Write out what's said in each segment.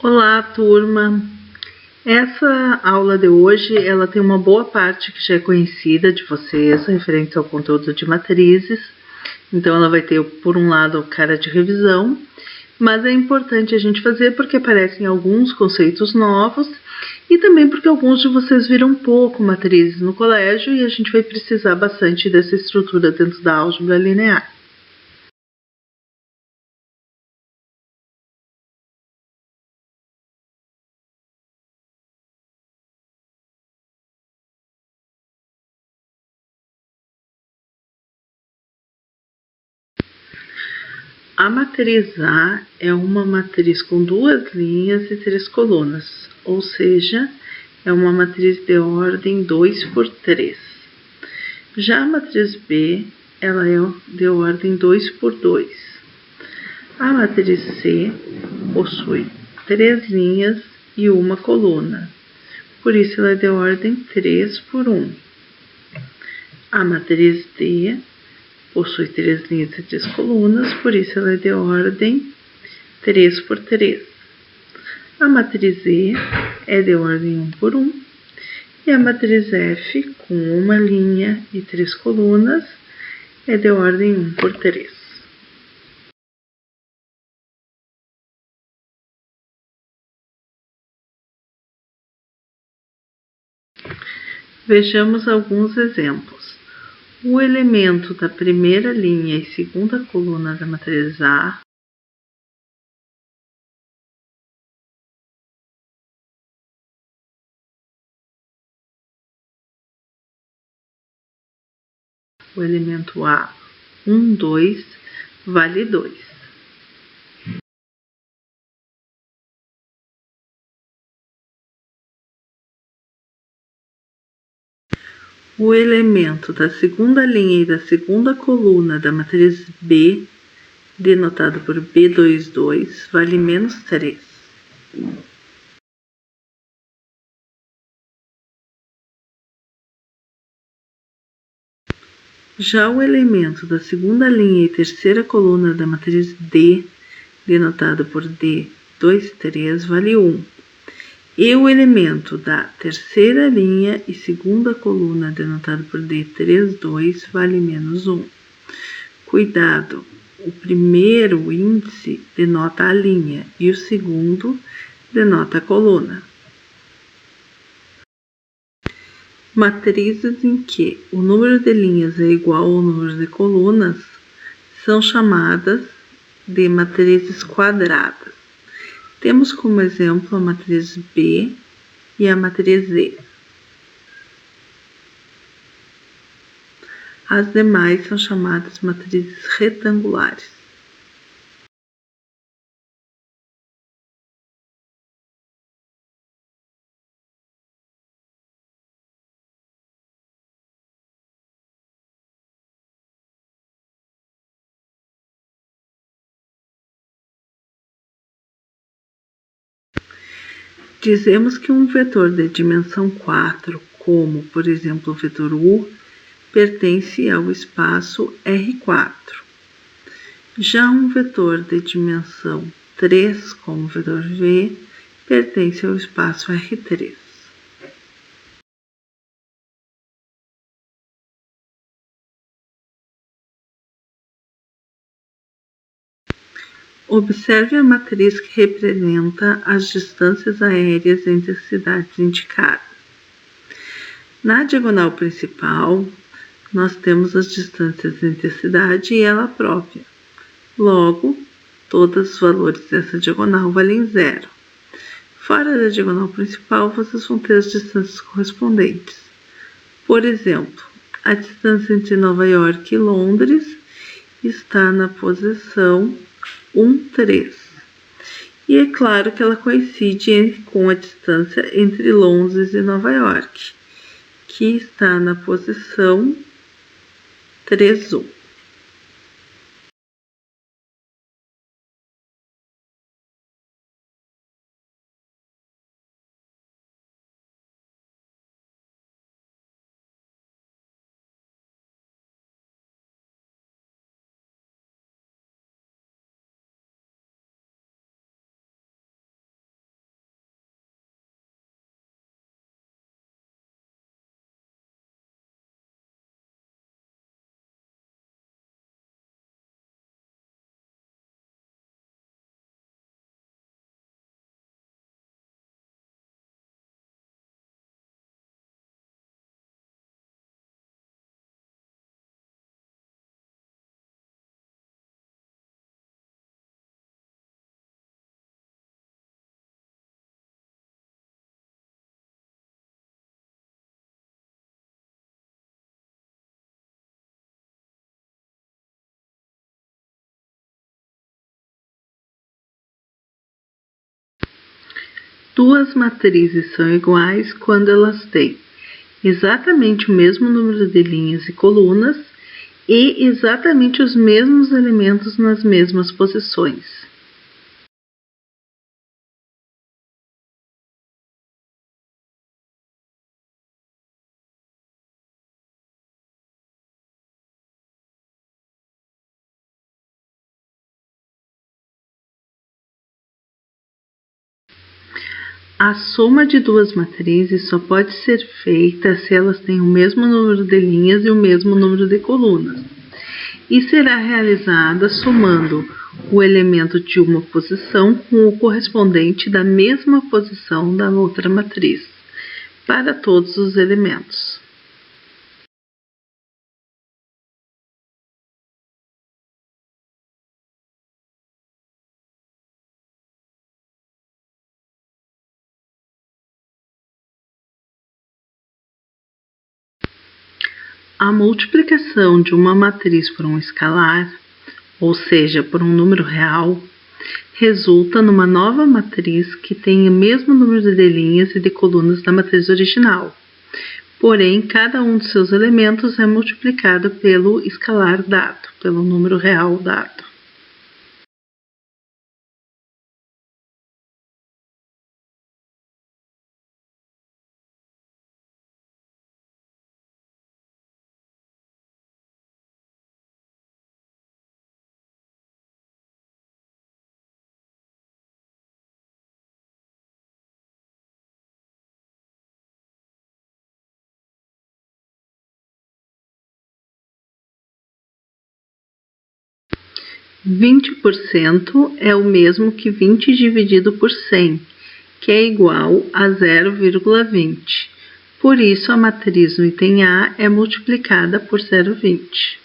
Olá, turma! Essa aula de hoje, ela tem uma boa parte que já é conhecida de vocês, referente ao conteúdo de matrizes. Então, ela vai ter, por um lado, cara de revisão, mas é importante a gente fazer porque aparecem alguns conceitos novos e também porque alguns de vocês viram pouco matrizes no colégio e a gente vai precisar bastante dessa estrutura dentro da álgebra linear. A matriz A é uma matriz com duas linhas e três colunas, ou seja, é uma matriz de ordem 2 por 3. Já a matriz B, ela é de ordem 2 por 2. A matriz C possui três linhas e uma coluna, por isso ela é de ordem 3 por 1. A matriz D possui três linhas e três colunas, por isso ela é de ordem 3 por 3. A matriz E é de ordem 1 por 1. E a matriz F, com uma linha e três colunas, é de ordem 1 por 3. Vejamos alguns exemplos. O elemento da primeira linha e segunda coluna da matriz A o elemento A 1, 2, vale 2. O elemento da segunda linha e da segunda coluna da matriz B, denotado por B22, vale menos 3. Já o elemento da segunda linha e terceira coluna da matriz D, denotado por D23, vale 1. E o elemento da terceira linha e segunda coluna, denotado por D32, vale menos 1. Cuidado! O primeiro índice denota a linha e o segundo denota a coluna. Matrizes em que o número de linhas é igual ao número de colunas são chamadas de matrizes quadradas. Temos como exemplo a matriz B e a matriz E. As demais são chamadas matrizes retangulares. Dizemos que um vetor de dimensão 4, como, por exemplo, o vetor U, pertence ao espaço R4. Já um vetor de dimensão 3, como o vetor V, pertence ao espaço R3. Observe a matriz que representa as distâncias aéreas entre as cidades indicadas. Na diagonal principal, nós temos as distâncias entre a cidade e ela própria. Logo, todos os valores dessa diagonal valem 0. Fora da diagonal principal, vocês vão ter as distâncias correspondentes. Por exemplo, a distância entre Nova York e Londres está na posição 1, 3. E é claro que ela coincide com a distância entre Londres e Nova York, que está na posição 3, 1. Duas matrizes são iguais quando elas têm exatamente o mesmo número de linhas e colunas e exatamente os mesmos elementos nas mesmas posições. A soma de duas matrizes só pode ser feita se elas têm o mesmo número de linhas e o mesmo número de colunas, e será realizada somando o elemento de uma posição com o correspondente da mesma posição da outra matriz, para todos os elementos. A multiplicação de uma matriz por um escalar, ou seja, por um número real, resulta numa nova matriz que tem o mesmo número de linhas e de colunas da matriz original. Porém, cada um dos seus elementos é multiplicado pelo escalar dado, pelo número real dado. Vinte por cento é o mesmo que 20 dividido por 100, que é igual a 0,20. Por isso, a matriz no item A é multiplicada por 0,20.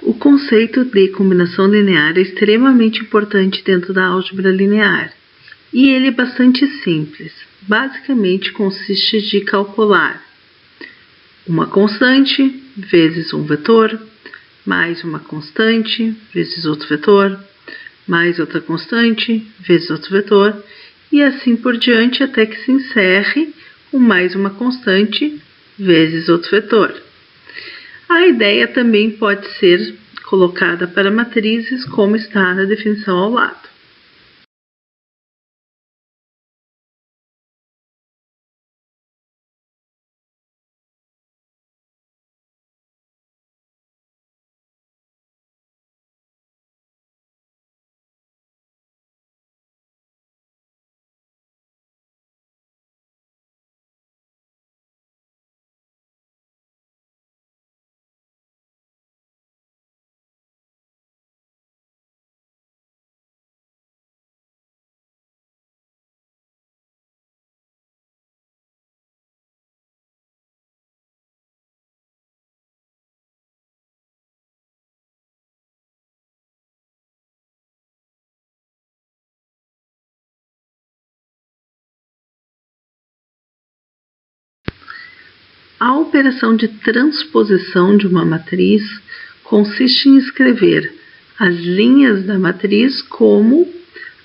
O conceito de combinação linear é extremamente importante dentro da álgebra linear, e ele é bastante simples. Basicamente, consiste de calcular uma constante vezes um vetor, mais uma constante vezes outro vetor, mais outra constante vezes outro vetor, e assim por diante até que se encerre com mais uma constante vezes outro vetor. A ideia também pode ser colocada para matrizes, como está na definição ao lado. A operação de transposição de uma matriz consiste em escrever as linhas da matriz como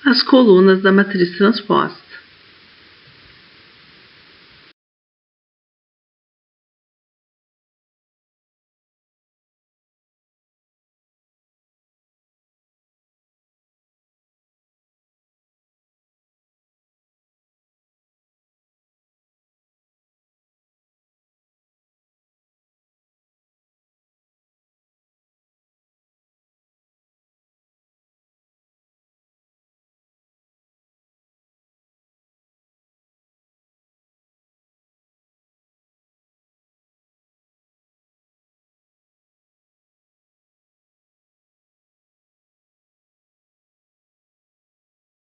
as colunas da matriz transposta.